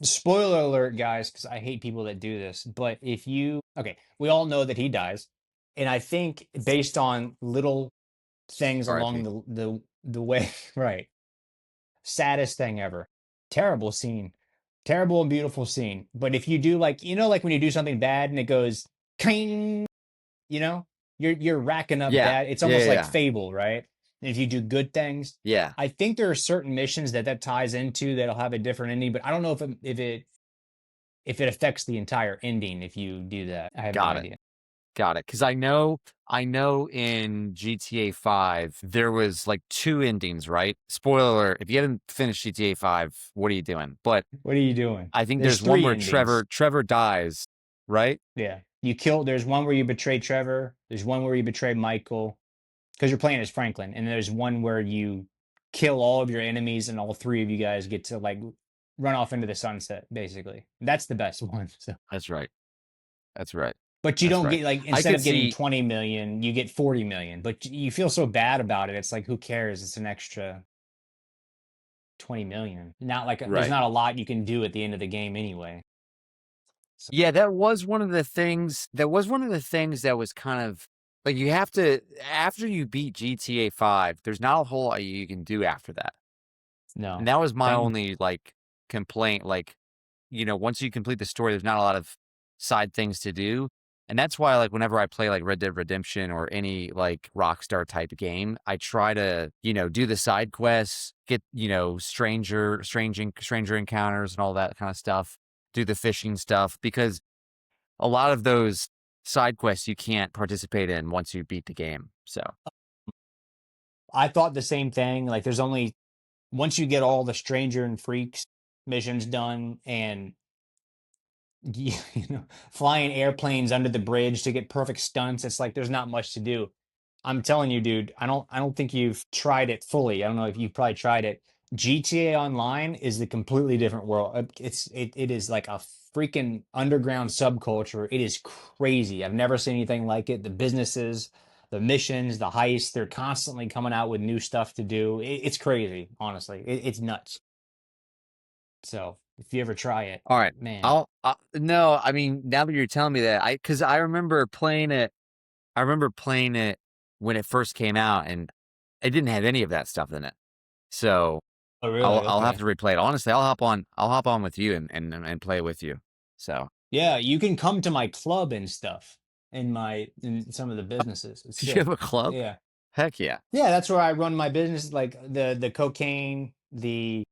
B: Spoiler alert, guys, because I hate people that do this. But okay, we all know that he dies, and I think based on little things along
A: RIP?
B: the way, right? Saddest thing ever. Terrible scene, terrible and beautiful scene. But if you do like when you do something bad and it goes, king, you know, you're racking up
A: Yeah.
B: bad. It's
A: Yeah,
B: almost
A: yeah,
B: like
A: yeah.
B: Fable, right? And if you do good things,
A: Yeah.
B: I think there are certain missions that ties into that'll have a different ending. But I don't know if it affects the entire ending if you do that. I have no
A: Got it.
B: idea.
A: Got it. Because I know in GTA 5 there was like 2 endings, right? Spoiler alert, if you haven't finished GTA 5, what are you doing? But
B: What are you doing?
A: I think
B: There's
A: there's one
B: three
A: where
B: endings.
A: Trevor dies, right?
B: Yeah. There's one where you betray Trevor. There's one where you betray Michael because you're playing as Franklin. And there's one where you kill all of your enemies and all three of you guys get to like run off into the sunset, basically. That's the best one. So,
A: That's right. That's right.
B: but you
A: That's
B: don't
A: right.
B: get like
A: I
B: instead
A: could
B: of getting
A: see
B: 20 million, you get 40 million. But you feel so bad about it. It's like, who cares? It's an extra 20 million. Not like there's
A: right.
B: not a lot you can do at the end of the game anyway. So,
A: Yeah, that was one of the things. That was one of the things that was kind of like you have to after you beat GTA 5, there's not a whole lot you can do after that. And
B: no.
A: that was my
B: Thank
A: only like complaint. Like, once you complete the story, there's not a lot of side things to do. And that's why, like, whenever I play like Red Dead Redemption or any like Rockstar type game, I try to, do the side quests, get, stranger encounters and all that kind of stuff, do the fishing stuff, because a lot of those side quests you can't participate in once you beat the game. So,
B: I thought the same thing. Like, there's only once you get all the stranger and freaks missions done, and flying airplanes under the bridge to get perfect stunts. It's like there's not much to do. I'm telling you, dude. I don't think you've tried it fully. I don't know if you've probably tried it. GTA Online is a completely different world. It is like a freaking underground subculture. It is crazy. I've never seen anything like it. The businesses, the missions, the heists, they're constantly coming out with new stuff to do. It's crazy, honestly. It's nuts. So if you ever try it,
A: all right,
B: man.
A: no, I mean, now that you're telling me that, because I remember playing it. I remember playing it when it first came out, and it didn't have any of that stuff in it. So
B: Oh,
A: I'll
B: really?
A: I'll have
B: Okay.
A: to replay it. Honestly, I'll hop on with you and play it with you. So
B: Yeah, you can come to my club and stuff in some of the businesses. It's
A: you have
B: sick.
A: a club?
B: Yeah.
A: Heck yeah.
B: Yeah, that's where I run my business, like the cocaine, the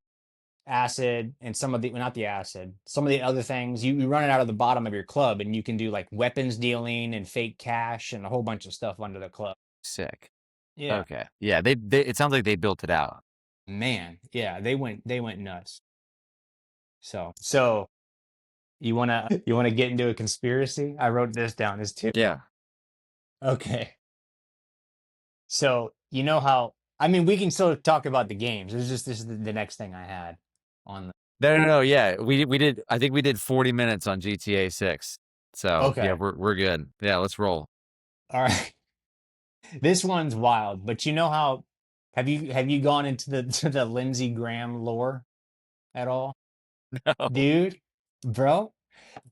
B: acid, and some of the well, not the acid, some of the other things. You run it out of the bottom of your club, and you can do like weapons dealing and fake cash and a whole bunch of stuff under the club.
A: Sick.
B: Yeah.
A: Okay. Yeah, they it sounds like they built it out.
B: Man, yeah, they went nuts. So you wanna get into a conspiracy? I wrote this down as too.
A: Yeah.
B: Okay. So you know how I mean we can still talk about the games. It's just this is the next thing I had on the
A: No, no, no, yeah. We did I think we did 40 minutes on GTA 6. So, yeah,
B: okay.
A: we're good. Yeah, let's roll.
B: All right. This one's wild, but you know how have you gone into the to the Lindsey Graham lore at all?
A: No.
B: Dude, bro,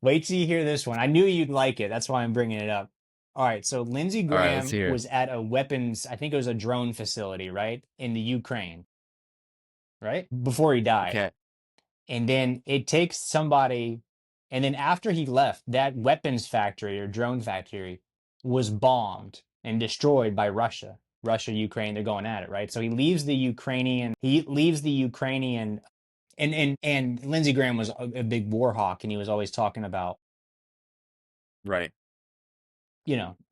B: wait till you hear this one. I knew you'd like it. That's why I'm bringing it up. All right, so Lindsey
A: All right, let's
B: Graham
A: hear it.
B: was at a weapons, I think it was a drone facility, right? In the Ukraine, right? Before he died.
A: Okay.
B: And then it takes somebody, and then after he left, that weapons factory or drone factory was bombed and destroyed by Russia. Russia, Ukraine, they're going at it, right? So he leaves the Ukrainian and Lindsey Graham was a big war hawk, and he was always talking about,
A: Right.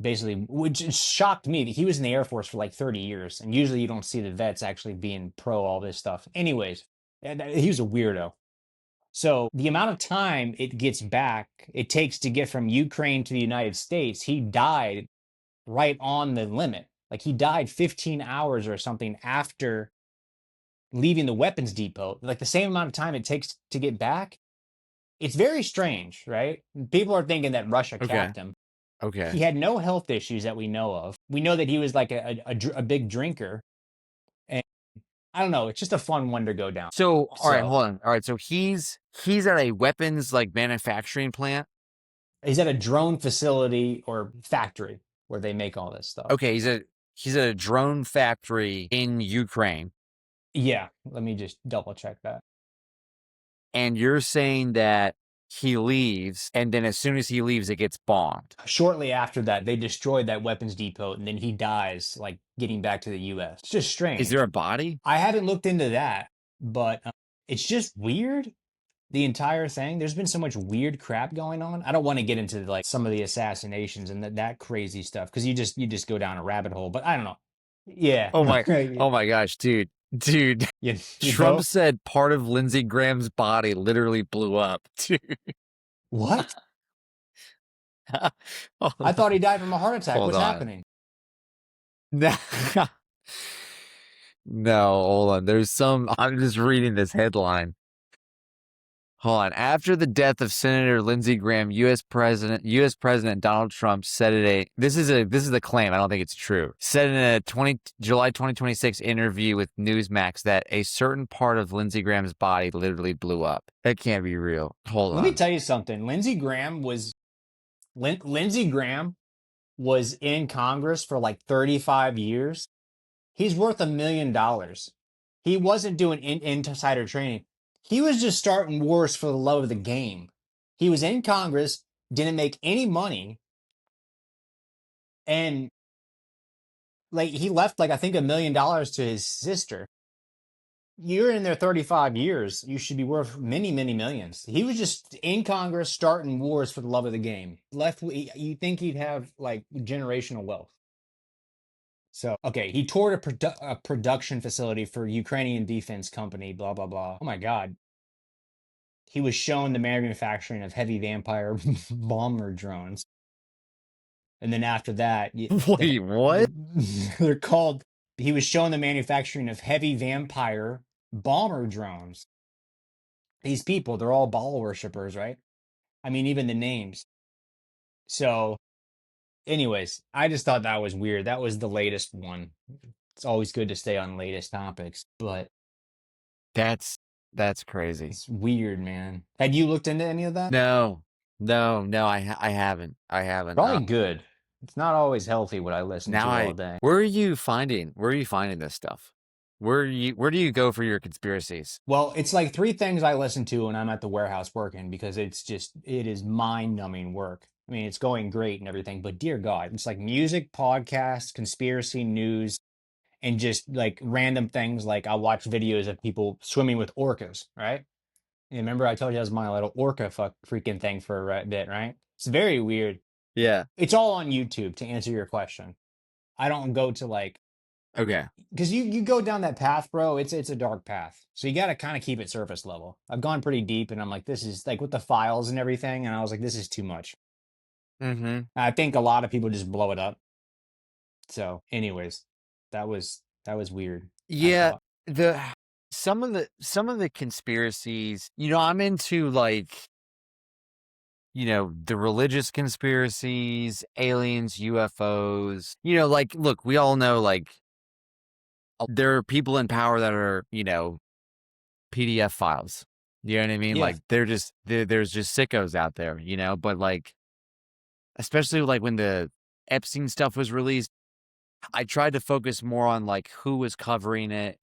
B: basically, which shocked me that he was in the Air Force for like 30 years, and usually you don't see the vets actually being pro all this stuff. Anyways, he was a weirdo. So the amount of time it takes to get from Ukraine to the United States, he died right on the limit. Like he died 15 hours or something after leaving the weapons depot. Like the same amount of time it takes to get back. It's very strange, right? People are thinking that Russia
A: Okay.
B: capped him.
A: Okay.
B: He had no health issues that we know of. We know that he was like a big drinker. And I don't know. It's just a fun one to go down.
A: So, all right,
B: So
A: hold on. All right, so he's at a weapons like manufacturing plant.
B: he's at a drone facility or factory where they make all this stuff.
A: Okay, he's at a drone factory in Ukraine,
B: Yeah, let me just double check that.
A: and you're saying that he leaves, and then as soon as he leaves, it gets bombed.
B: Shortly after that, they destroyed that weapons depot, and then he dies, like getting back to the U.S. It's just
A: Is there
B: strange.
A: a body?
B: I haven't looked into that, but it's just weird. The entire thing. There's been so much weird crap going on. I don't want to get into like some of the assassinations and that crazy stuff because you just go down a rabbit hole. But I don't know. Yeah,
A: Oh my,
B: you,
A: oh my gosh, dude.
B: you
A: Trump
B: know
A: said part of Lindsey Graham's body literally blew up. Dude.
B: what? I
A: Hold
B: thought
A: on.
B: he died from a heart attack.
A: Hold
B: What's
A: on.
B: happening?
A: No, no, hold on. I'm just reading this headline. Hold on. After the death of Senator Lindsey Graham, U.S. President Donald Trump said this is a claim. I don't think it's true. Said in a July 2026 interview with Newsmax that a certain part of Lindsey Graham's body literally blew up. That can't be real. Hold
B: Let me
A: on.
B: tell you something. Lindsey Graham was in Congress for like 35 years. He's worth $1 million. He wasn't doing insider training. He was just starting wars for the love of the game. He was in Congress, didn't make any money, And like he left like I think $1 million to his sister. You're in there 35 years. You should be worth many, many millions. He was just in Congress starting wars for the love of the game. Left, you think he'd have like generational wealth. So, okay, he toured a production facility for Ukrainian defense company, blah, blah, blah. Oh my God. He was shown the manufacturing of heavy vampire bomber drones. And then after that,
A: Wait, what?
B: they're called, he was shown the manufacturing of heavy vampire bomber drones. These people, they're all Baal worshippers, right? I mean, even the names. So, anyways, I just thought that was weird. That was the latest one. It's always good to stay on latest topics, but
A: That's that's crazy.
B: it's weird, man. Had you looked into any of that?
A: No, no, I haven't. I haven't.
B: Probably good. It's not always healthy what I listen
A: Now
B: to all
A: I
B: day.
A: where are you finding this stuff? Where do you go for your conspiracies?
B: Well, it's like three things I listen to when I'm at the warehouse working because it is mind numbing work. I mean, it's going great and everything, but dear God, it's like music, podcasts, conspiracy news, and just like random things. Like I watch videos of people swimming with orcas, right? And remember, I told you I was my little orca freaking thing for a bit, right? It's very weird.
A: Yeah.
B: It's all on YouTube to answer your question. I don't go to like
A: Okay.
B: because you go down that path, bro. It's a dark path, so you got to kind of keep it surface level. I've gone pretty deep, and I'm like, this is like with the files and everything, and I was like, this is too much.
A: Mm-hmm.
B: I think a lot of people just blow it up. So, anyways, that was weird. I
A: Yeah,
B: thought.
A: the some of the conspiracies, I'm into like, the religious conspiracies, aliens, UFOs. Like look, we all know like there are people in power that are, PDF files. You know what I mean?
B: Yeah,
A: Like there's just sickos out there, but like especially like when the Epstein stuff was released, I tried to focus more on like who was covering it.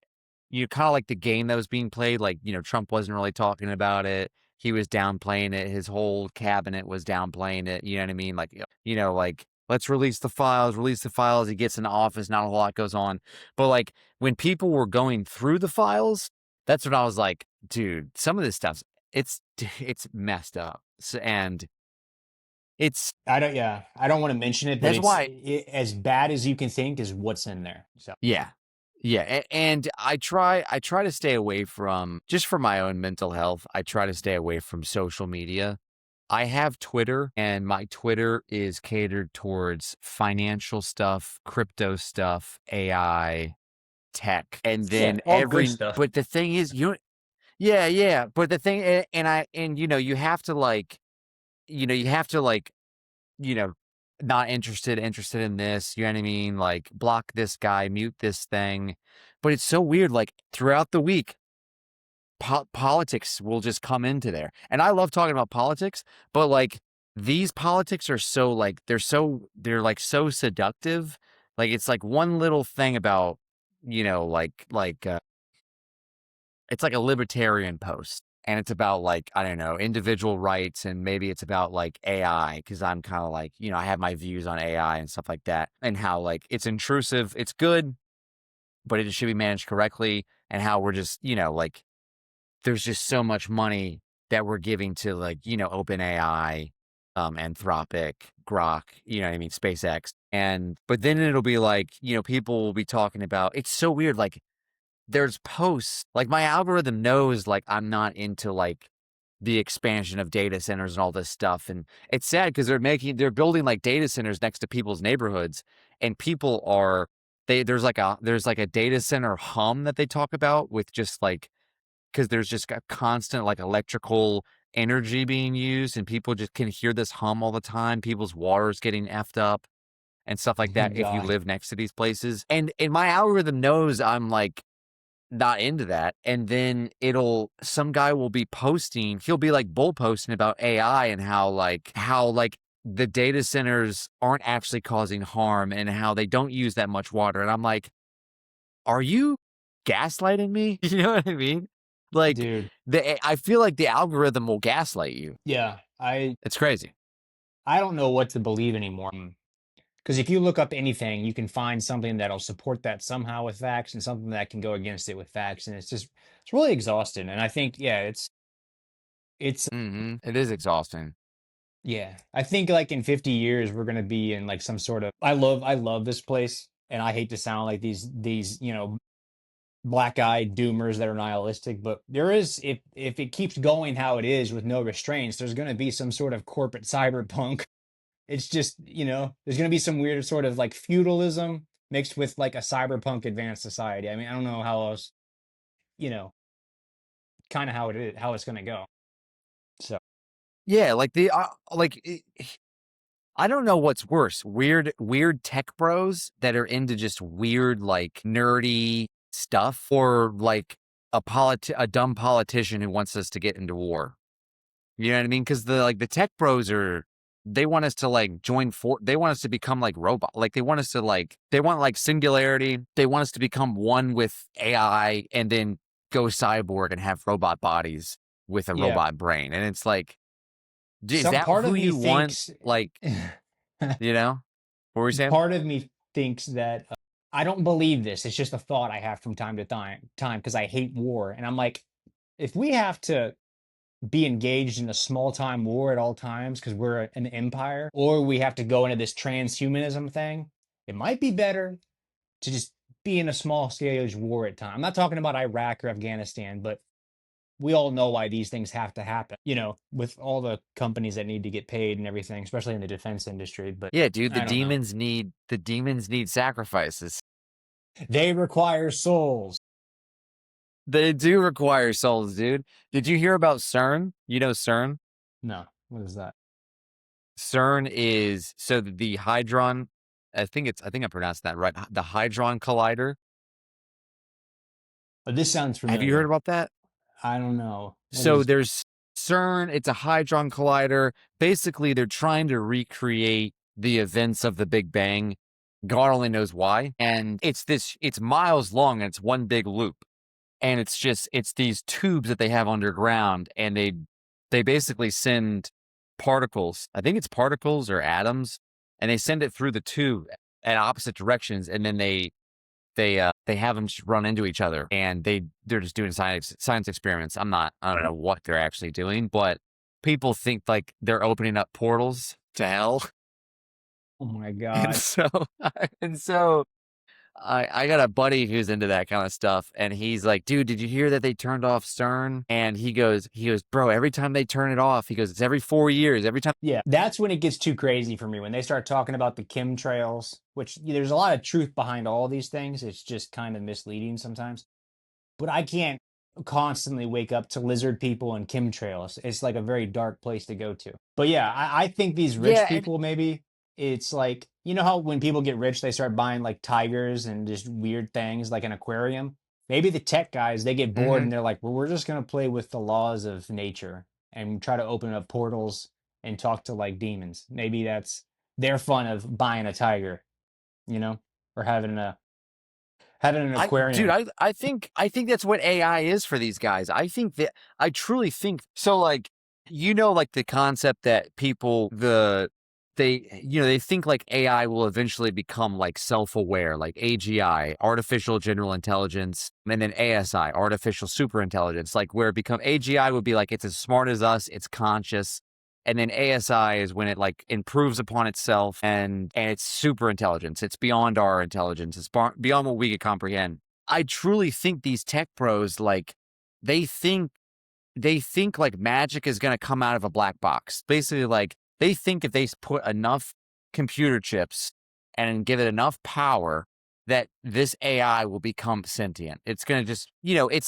A: Kind of like the game that was being played. Like, Trump wasn't really talking about it. He was downplaying it. His whole cabinet was downplaying it. You know what I mean? Like, like let's release the files, release the files. He gets in office. Not a whole lot goes on. But like when people were going through the files, that's when I was like, dude, some of this stuff, it's messed up. And it's,
B: I don't. Yeah, I don't want to mention it, but
A: that's why
B: as bad as you can think is what's in there. So
A: yeah. Yeah, and I try to stay away from just for my own mental health, I try to stay away from social media. I have Twitter, and my Twitter is catered towards financial stuff, crypto stuff, AI, tech, and
B: yeah,
A: then
B: all good stuff.
A: but the thing is, yeah, yeah, but the thing you have to like, you have to like you know, not interested in this, you know what I mean? Like, block this guy, mute this thing. But it's so weird, like, throughout the week, politics will just come into there. And I love talking about politics, but, like, these politics are so, like, they're, like, so seductive. Like, it's, like, one little thing about, it's like a libertarian post. And it's about like, I don't know, individual rights, and maybe it's about like AI, because I'm kind of like, I have my views on AI and stuff like that, and how like it's intrusive, it's good, but it should be managed correctly, and how we're just, like there's just so much money that we're giving to like, open AI, Anthropic, Grok, you know what I mean, SpaceX. But then it'll be like, people will be talking about, it's so weird. Like there's posts like my algorithm knows like I'm not into like the expansion of data centers and all this stuff. And it's sad because they're building like data centers next to people's neighborhoods, and people are there's like a data center hum that they talk about with just like, because there's just a constant like electrical energy being used, and people just can hear this hum all the time. People's water's getting effed up and stuff like
B: Oh
A: that if you
B: God,
A: live next to these places. And my algorithm knows I'm like not into that. And then some guy will be posting, he'll be like bull posting about AI, and how the data centers aren't actually causing harm, and how they don't use that much water. And I'm like, are you gaslighting me? You know what I mean? Like
B: dude.
A: I feel like the algorithm will gaslight you.
B: Yeah,
A: It's crazy.
B: I don't know what to believe anymore. Because if you look up anything, you can find something that'll support that somehow with facts and something that can go against it with facts. And it's really exhausting. And I think, yeah, it's,
A: It is exhausting.
B: yeah, I think like in 50 years, we're going to be in like some sort of, I love this place. And I hate to sound like these, black-eyed doomers that are nihilistic, but there is, if it keeps going how it is with no restraints, there's going to be some sort of corporate cyberpunk. It's just, there's going to be some weird sort of like feudalism mixed with like a cyberpunk advanced society. I mean, I don't know how else, you know, kind of how it is, how it's going to go. So,
A: Yeah, I don't know what's worse, weird tech bros that are into just weird, like, nerdy stuff, or, like, a dumb politician who wants us to get into war. You know what I mean? Because the tech bros they want us to, like, they want us to become, like, robot, like, they want us to, like, they want, like, singularity, they want us to become one with AI and then go cyborg and have robot bodies with a
B: yeah,
A: robot brain, and it's like, is
B: some
A: that
B: part
A: who
B: of me
A: you want?
B: thinks,
A: Like, you know? What were you saying?
B: part of me thinks that I don't believe this. It's just a thought I have from time to time because I hate war. And I'm like, if we have to be engaged in a small time war at all times because we're an empire, or we have to go into this transhumanism thing, it might be better to just be in a small scale war at time. I'm not talking about Iraq or Afghanistan, but we all know why these things have to happen, with all the companies that need to get paid and everything, especially in the defense industry. But
A: Yeah, dude,
B: I don't know.
A: the demons need sacrifices.
B: They require souls.
A: They do require souls, dude. Did you hear about CERN? You know CERN?
B: No, what is that?
A: CERN is so the Hadron, I think I pronounced that right. The Hadron Collider.
B: Oh, this sounds
A: Have you heard
B: familiar.
A: about that?
B: I don't know. What
A: So
B: is
A: there's CERN, it's a Hadron Collider. Basically, they're trying to recreate the events of the Big Bang. God only knows why. And it's miles long and it's one big loop. And it's these tubes that they have underground, and they basically send particles. I think it's particles or atoms, and they send it through the tube at opposite directions, and then they have them just run into each other, and they're just doing science experiments. I don't know what they're actually doing, but people think like they're opening up portals to hell.
B: Oh my
A: And
B: god.
A: so and so I got a buddy who's into that kind of stuff, and he's like, "Dude, did you hear that they turned off CERN?" And he goes, "Bro, every time they turn it off," he goes, "it's every 4 years. Every time."
B: Yeah, that's when it gets too crazy for me when they start talking about the chemtrails, which there's a lot of truth behind all these things. It's just kind of misleading sometimes. But I can't constantly wake up to lizard people and chemtrails. It's like a very dark place to go to. But yeah, I think these rich
A: Yeah, and
B: people, maybe it's like, how when people get rich, they start buying like tigers and just weird things like an aquarium. Maybe the tech guys, they get bored
A: mhm.
B: and they're like, well, we're just going to play with the laws of nature and try to open up portals and talk to like demons. Maybe that's their fun of buying a tiger, you know, or having an
A: Dude,
B: aquarium.
A: I think that's what AI is for these guys. I truly think so. Like, like the concept that they think like AI will eventually become like self-aware, like AGI, artificial general intelligence, and then ASI, artificial super intelligence, like where it become AGI would be like it's as smart as us, it's conscious. And then ASI is when it like improves upon itself, and it's super intelligence. It's beyond our intelligence. It's beyond what we could comprehend. I truly think these tech pros, like, they think they think like magic is going to come out of a black box. Basically, like, they think if they put enough computer chips and give it enough power, that this AI will become sentient. It's going to just, it's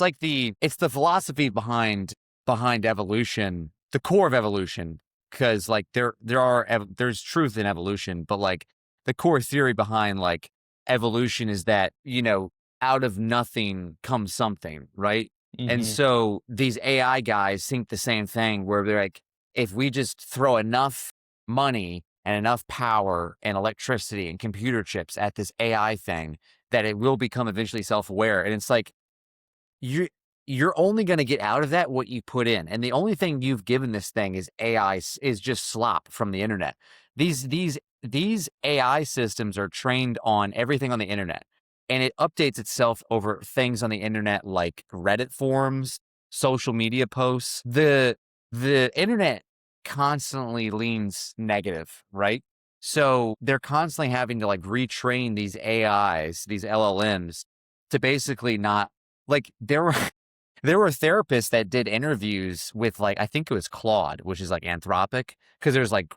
A: the philosophy behind evolution, the core of evolution, because like there's truth in evolution, but like the core theory behind like evolution is that, out of nothing comes something, right? And
B: Hmm.
A: so these AI guys think the same thing, where they're like, if we just throw enough money and enough power and electricity and computer chips at this AI thing, that it will become eventually self-aware. And it's like, you're you're only going to get out of that what you put in. And the only thing you've given this thing is AI is just slop from the internet. These these AI systems are trained on everything on the internet, and it updates itself over things on the internet like Reddit forums, social media posts. The internet constantly leans negative, right? So they're constantly having to like retrain these AIs, these LLMs, to basically not like there were there were therapists that did interviews with like I think it was Claude, which is like Anthropic, because there's like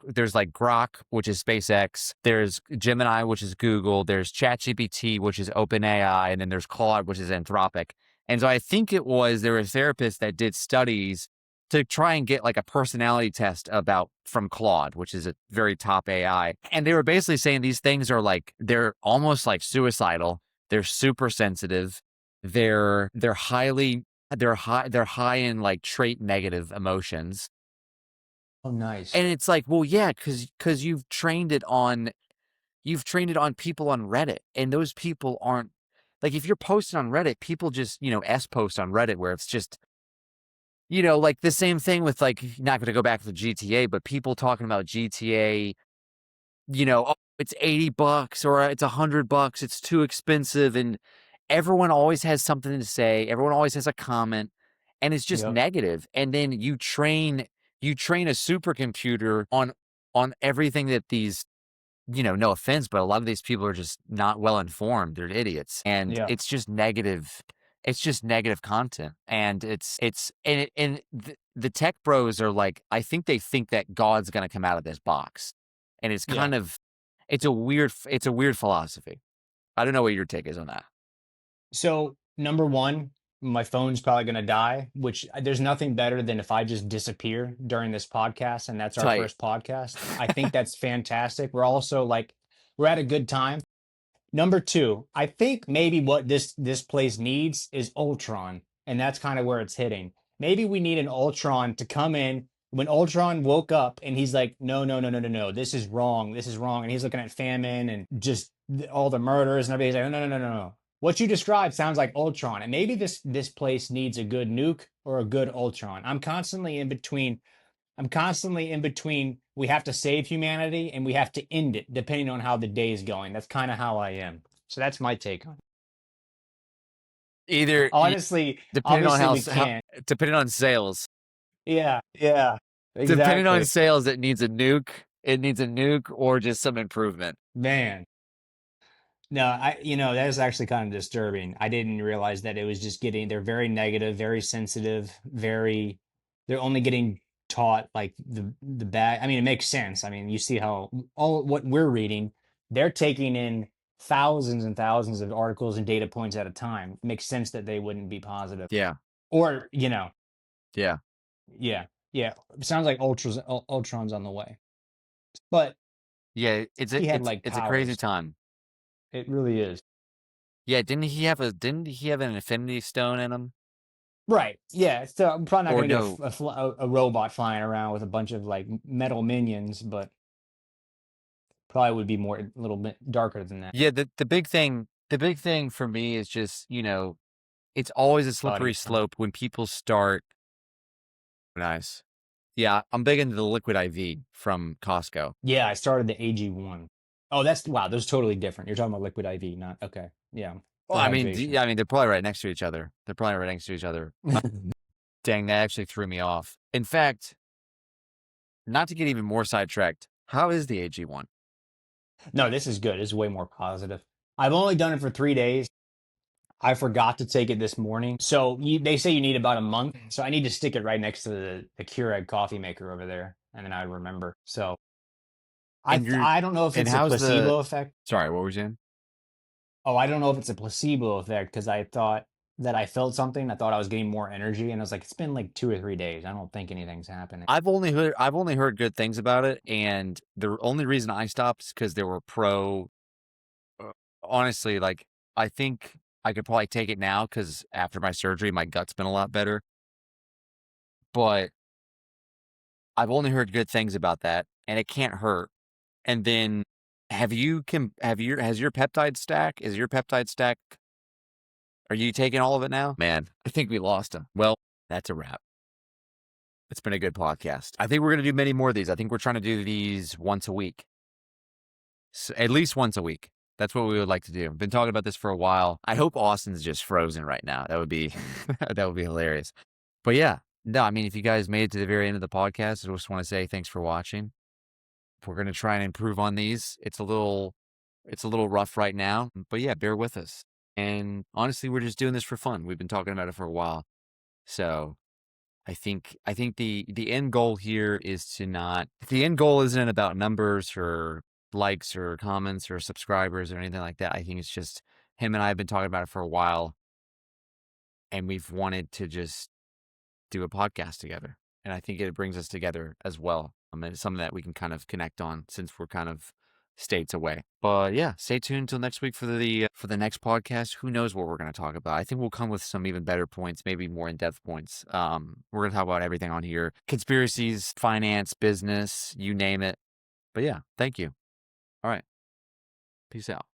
A: Grok, which is SpaceX, there's Gemini, which is Google, there's ChatGPT, which is OpenAI, and then there's Claude, which is Anthropic. And so I think it was there were therapists that did studies to try and get like a personality test about from Claude, which is a very top AI. And they were basically saying these things are like they're almost like suicidal. They're super sensitive. They're high in like trait negative emotions.
B: Oh, nice.
A: And it's like, well, yeah, because you've trained it on people on Reddit, and those people aren't like if you're posting on Reddit, people just S post on Reddit where it's just like the same thing with like not going to go back to GTA, but people talking about GTA, oh, it's $80 or it's $100, it's too expensive, and everyone always has something to say, everyone always has a comment, and it's just
B: Yep.
A: negative. And then you train a supercomputer on everything that these no offense, but a lot of these people are just not well informed. They're idiots. And
B: Yeah.
A: it's just negative. It's just negative content. And the tech bros are like, I think they think that God's going to come out of this box. And it's
B: Yeah.
A: kind of, it's a weird philosophy. I don't know what your take is on that.
B: So, number one, my phone's probably going to die, which there's nothing better than if I just disappear during this podcast and that's our
A: Tight.
B: first podcast. I think that's fantastic. We're also like, we're at a good time. Number two, I think maybe what this place needs is Ultron, and that's kind of where it's hitting. Maybe we need an Ultron to come in when Ultron woke up and he's like, no, no, no, no, no, no, this is wrong, and he's looking at famine and just all the murders and everybody's like, no, no, no, no, no. What you described sounds like Ultron, and maybe this place needs a good nuke or a good Ultron. I'm constantly in between. We have to save humanity and we have to end it, depending on how the day is going. That's kind of how I am. So that's my take on it.
A: Either
B: Honestly,
A: depending on
B: obviously
A: how,
B: we can't.
A: depending on sales,
B: Yeah, yeah,
A: depending on
B: exactly.
A: sales, it needs a nuke. It needs a nuke or just some improvement.
B: Man. No, that is actually kind of disturbing. I didn't realize that it was just they're very negative, very sensitive, they're only getting taught like the bad. I mean, it makes sense. I mean, you see how all what we're reading, they're taking in thousands and thousands of articles and data points at a time. It makes sense that they wouldn't be positive.
A: Yeah.
B: Or,
A: Yeah.
B: yeah, yeah. Sounds like Ultron's on the way. But
A: Yeah, it's a
B: he had
A: it's
B: like
A: it's a crazy
B: powers.
A: time.
B: It really is.
A: Yeah, didn't he have an Infinity Stone in him?
B: Right. Yeah. So I'm probably not
A: Or
B: going to get
A: no.
B: a robot flying around with a bunch of like metal minions, but probably would be more a little bit darker than that,
A: Yeah, the big thing for me is just, it's always a slippery
B: buddy.
A: slope when people start. Nice. Yeah, I'm big into the liquid IV from Costco.
B: Yeah, I started the AG1. Oh, that's wow. Those totally different. You're talking about liquid IV, not okay. Yeah,
A: Well,
B: for
A: I mean,
B: hydration.
A: yeah, I mean, they're probably right next to each other. They're probably right next to each other. Dang, that actually threw me off. In fact, not to get even more sidetracked, how is the AG1?
B: No, this is good. It's way more positive. I've only done it for 3 days. I forgot to take it this morning. So they say you need about a month. So I need to stick it right next to the Keurig coffee maker over there, and then I remember. So
A: And you're,
B: I don't know if
A: and
B: it's a
A: how's the?
B: placebo effect.
A: Sorry, what were you saying?
B: Oh, I don't know if it's a placebo effect because I thought that I felt something. I thought I was getting more energy, and I was like, it's been like 2 or 3 days. I don't think anything's happening.
A: I've only heard good things about it, and the only reason I stopped is because there were honestly, like I think I could probably take it now because after my surgery, my gut's been a lot better. But I've only heard good things about that, and it can't hurt. And then, has your peptide stack? Is your peptide stack? Are you taking all of it now? Man, I think we lost him. Well, that's a wrap. It's been a good podcast. I think we're gonna do many more of these. I think we're trying to do these once a week. At least once a week. That's what we would like to do. Been talking about this for a while. I hope Austin's just frozen right now. That would be that would be hilarious. But yeah, no, I mean, if you guys made it to the very end of the podcast, I just want to say thanks for watching. We're gonna try and improve on these. It's a little rough right now, but yeah, bear with us. And honestly, we're just doing this for fun. We've been talking about it for a while. So I think the end goal here is to not the end goal isn't about numbers or likes or comments or subscribers or anything like that. I think it's just him and I have been talking about it for a while, and we've wanted to just do a podcast together. And I think it brings us together as well. I mean, it's something that we can kind of connect on since we're kind of states away. But yeah, stay tuned until next week for the next podcast. Who knows what we're going to talk about? I think we'll come with some even better points, maybe more in-depth points. We're going to talk about everything on here. Conspiracies, finance, business, you name it. But yeah, thank you. All right. Peace out.